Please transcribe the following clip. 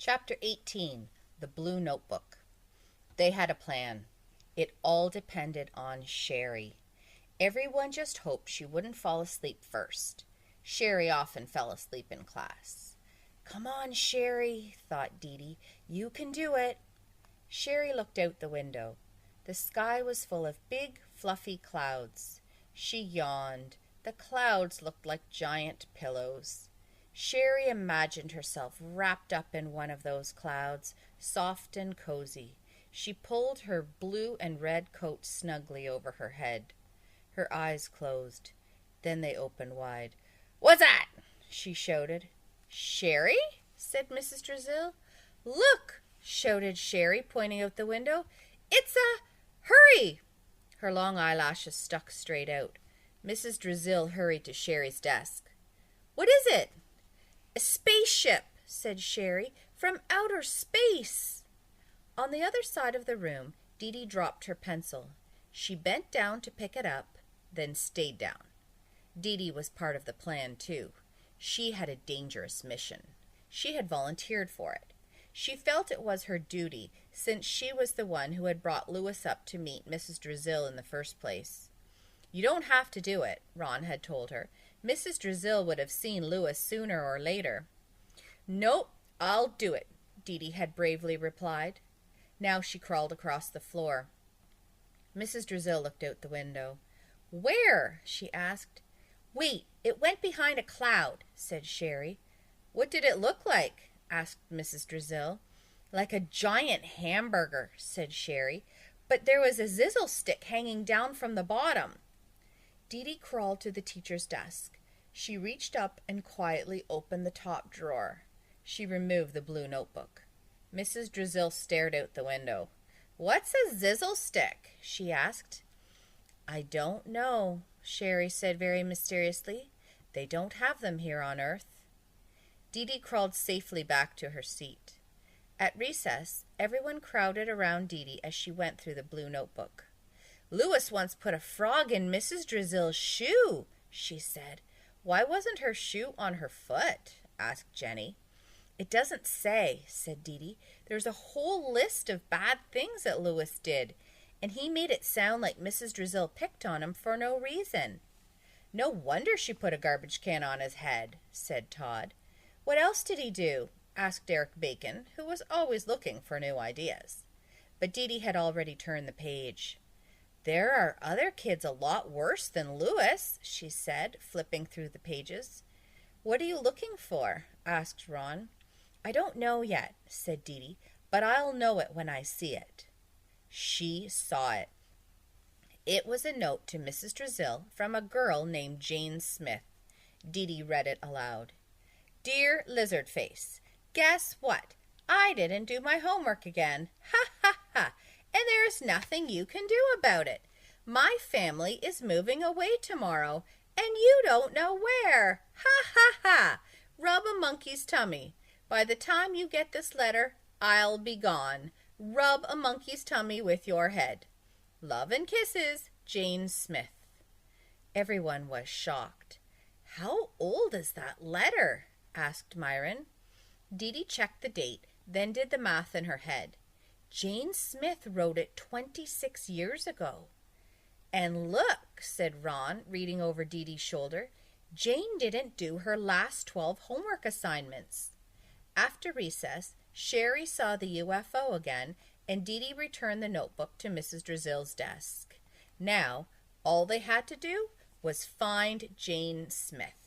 Chapter 18, The Blue Notebook. They had a plan. It all depended on Sherry. Everyone just hoped she wouldn't fall asleep first. Sherry often fell asleep in class. "Come on, Sherry," thought Dee. "You can do it." Sherry looked out the window. The sky was full of big, fluffy clouds. She yawned. The clouds looked like giant pillows. Sherry imagined herself wrapped up in one of those clouds, soft and cozy. She pulled her blue and red coat snugly over her head. Her eyes closed. Then they opened wide. "What's that?" she shouted. "Sherry?" said Mrs. Drizzle. "Look!" shouted Sherry, pointing out the window. "It's a... Hurry!" Her long eyelashes stuck straight out. Mrs. Drizzle hurried to Sherry's desk. "What is it?" "A spaceship," said Sherry, "from outer space." On the other side of the room, Dee dropped her pencil. She bent down to pick it up, then stayed down. Dee was part of the plan, too. She had a dangerous mission. She had volunteered for it. She felt it was her duty, since she was the one who had brought Louis up to meet Mrs. Drizzle in the first place. "You don't have to do it," Ron had told her. "Mrs. Drizzle would have seen Louis sooner or later." "Nope, I'll do it," Dee had bravely replied. Now she crawled across the floor. Mrs. Drizzle looked out the window. "Where?" she asked. "Wait, it went behind a cloud," said Sherry. "What did it look like?" asked Mrs. Drizzle. "Like a giant hamburger," said Sherry, "but there was a zizzle stick hanging down from the bottom." Dee crawled to the teacher's desk. She reached up and quietly opened the top drawer. She removed the blue notebook. Mrs. Drizzle stared out the window. "What's a zizzle stick?" she asked. "I don't know," Sherry said very mysteriously. "They don't have them here on Earth." Dee crawled safely back to her seat. At recess, everyone crowded around Dee as she went through the blue notebook. "Louis once put a frog in Mrs. Drizzle's shoe," she said. "Why wasn't her shoe on her foot?" asked Jenny. "It doesn't say," said Dee. "There's a whole list of bad things that Louis did, and he made it sound like Mrs. Drizzle picked on him for no reason." "No wonder she put a garbage can on his head," said Todd. "What else did he do?" asked Derek Bacon, who was always looking for new ideas. But Dee had already turned the page. "There are other kids a lot worse than Louis," she said, flipping through the pages. "What are you looking for?" asked Ron. "I don't know yet," said Dee, "but I'll know it when I see it." She saw it. It was a note to Mrs. Drizzle from a girl named Jane Smith. Dee read it aloud. "Dear Lizardface, guess what? I didn't do my homework again. Ha ha ha! And there's nothing you can do about it. My family is moving away tomorrow, and you don't know where. Ha ha ha! Rub a monkey's tummy. By the time you get this letter, I'll be gone. Rub a monkey's tummy with your head. Love and kisses, Jane Smith." Everyone was shocked. "How old is that letter?" asked Myron. Dee checked the date, then did the math in her head. Jane Smith wrote it 26 years ago. "And look," said Ron, reading over Dee's shoulder, "Jane didn't do her last 12 homework assignments." After recess, Sherry saw the UFO again, and Dee returned the notebook to Mrs. Drizzle's desk. Now, all they had to do was find Jane Smith.